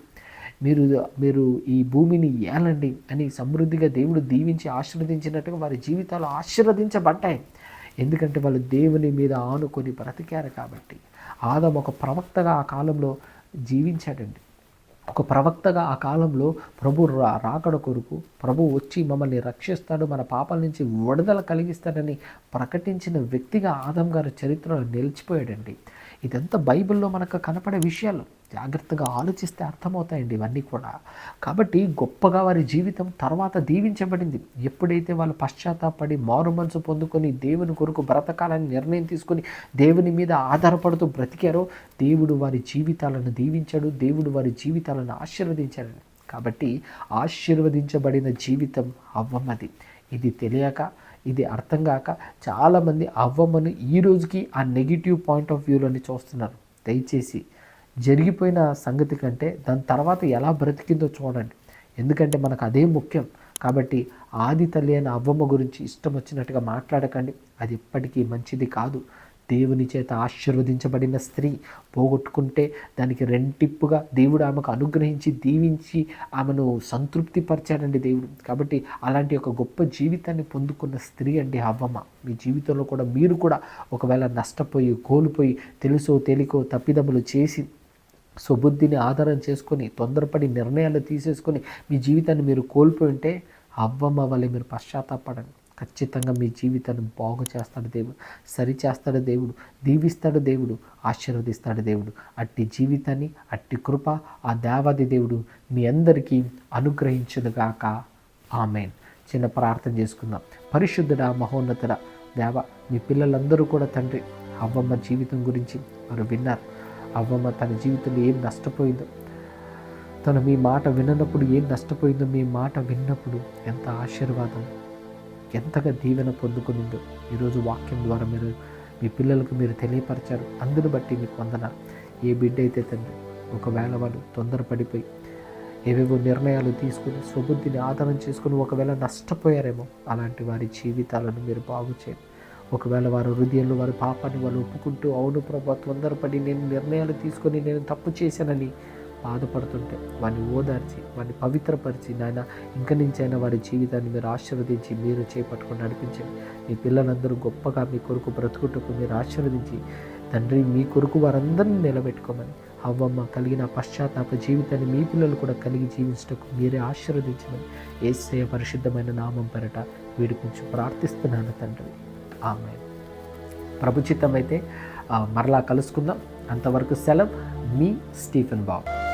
మీరు ఈ భూమిని ఏలండి అని సమృద్ధిగా దేవుడు దీవించి ఆశీర్వదించినట్టుగా వారి జీవితాలు ఆశీర్వదించబడ్డాయి. ఎందుకంటే వాళ్ళు దేవుని మీద ఆనుకొని బ్రతికారు కాబట్టి. ఆదాము ఒక ప్రవక్తగా ఆ కాలంలో జీవించాడండి. ఒక ప్రవక్తగా ఆ కాలంలో ప్రభు రాకడ కొరకు, ప్రభు వచ్చి మమ్మల్ని రక్షిస్తాడు, మన పాపాల నుంచి విడుదల కలిగిస్తాడని ప్రకటించిన వ్యక్తిగా ఆదాము గారి చరిత్రలో నిలిచిపోయాడండి. ఇదంతా బైబిల్లో మనకు కనపడే విషయాలు. జాగ్రత్తగా ఆలోచిస్తే అర్థమవుతాయండి ఇవన్నీ కూడా. కాబట్టి గొప్పగా వారి జీవితం తర్వాత దీవించబడింది. ఎప్పుడైతే వాళ్ళు పశ్చాత్తాపడి మారు మనసు పొందుకొని దేవుని కొరకు బ్రతకాలని నిర్ణయం తీసుకొని దేవుని మీద ఆధారపడుతూ బ్రతికారో, దేవుడు వారి జీవితాలను దీవించాడు, దేవుడు వారి జీవితాలను ఆశీర్వదించాడు. కాబట్టి ఆశీర్వదించబడిన జీవితం అవ్వమ్మది. ఇది తెలియక, ఇది అర్థం కాక చాలామంది అవ్వమ్మను ఈ రోజుకి ఆ నెగిటివ్ పాయింట్ ఆఫ్ వ్యూలోని చూస్తున్నారు. దయచేసి జరిగిపోయిన సంగతి కంటే దాని తర్వాత ఎలా బ్రతికిందో చూడండి, ఎందుకంటే మనకు అదే ముఖ్యం. కాబట్టి ఆది తల్లి అయిన అవ్వమ్మ గురించి ఇష్టం వచ్చినట్టుగా మాట్లాడకండి, అది ఎప్పటికీ మంచిది కాదు. దేవుని చేత ఆశీర్వదించబడిన స్త్రీ పోగొట్టుకుంటే దానికి రెంటిప్పుగా దేవుడు ఆమెకు అనుగ్రహించి దీవించి ఆమెను సంతృప్తి పరిచాడండి దేవుడు. కాబట్టి అలాంటి ఒక గొప్ప జీవితాన్ని పొందుకున్న స్త్రీ అండి హవ్వమ్మ. మీ జీవితంలో కూడా మీరు కూడా ఒకవేళ నష్టపోయి కోల్పోయి తెలుసో తెలియకో తప్పిదములు చేసి స్వబుద్ధిని ఆధారం చేసుకొని తొందరపడి నిర్ణయాలు తీసేసుకొని మీ జీవితాన్ని మీరు కోల్పోయి ఉంటే హవ్వమ్మ వల్ల మీరు పశ్చాత్తాపడండి. ఖచ్చితంగా మీ జీవితాన్ని బాగు చేస్తాడు దేవుడు, సరిచేస్తాడు దేవుడు, దీవిస్తాడు దేవుడు, ఆశీర్వదిస్తాడు దేవుడు. అట్టి జీవితాన్ని, అట్టి కృప ఆ దేవాది దేవుడు మీ అందరికీ అనుగ్రహించునుగాక. ఆమేన్. చిన్న ప్రార్థన చేసుకుందాం. పరిశుద్ధుడా, మహోన్నతుడా దేవ, మీ పిల్లలందరూ కూడా తండ్రి హవ్వమ్మ జీవితం గురించి వారు విన్నారు. హవ్వమ్మ తన జీవితంలో ఏం నష్టపోయిందో, తను మీ మాట విననప్పుడు ఏం నష్టపోయిందో, మీ మాట విన్నప్పుడు ఎంత ఆశీర్వాదం, ఎంతగా దీవెన పొందుకునిందో ఈరోజు వాక్యం ద్వారా మీరు మీ పిల్లలకు మీరు తెలియపరిచారు. అందును బట్టి మీకు వందనాలు. ఏ బిడ్డ అయితే తండ్రి ఒకవేళ వాళ్ళు తొందరపడిపోయి ఏవేవో నిర్ణయాలు తీసుకుని స్వబుద్ధిని ఆధారం చేసుకుని ఒకవేళ నష్టపోయారేమో, అలాంటి వారి జీవితాలను మీరు బాగు చేయండి. ఒకవేళ వారి హృదయంలో వారి పాపాన్ని వాళ్ళు ఒప్పుకుంటూ అవును ప్రభా తొందరపడి నేను నిర్ణయాలు తీసుకొని నేను తప్పు చేశానని బాధపడుతుంటే వారిని ఓదార్చి వారిని పవిత్రపరిచి నాయన ఇంక నుంచైనా వారి జీవితాన్ని మీరు ఆశీర్వదించి మీరు చేపట్టుకొని నడిపించండి. మీ పిల్లలందరూ గొప్పగా మీ కొరకు బ్రతుకుటకు మీరు ఆశీర్వదించి తండ్రి మీ కొరకు వారందరినీ నిలబెట్టుకోమని హవ్వమ్మ కలిగిన పశ్చాత్తాప జీవితాన్ని మీ పిల్లలు కూడా కలిగి జీవించటకు మీరే ఆశీర్వదించమని యేసయ్య పరిశుద్ధమైన నామం పెరట వీడిపించి ప్రార్థిస్తున్నాను తండ్రి. ఆమేన్. ప్రభుచిత్తమైతే మరలా కలుసుకుందాం. అంతవరకు సెలవు. మీ స్టీఫెన్ బాబు.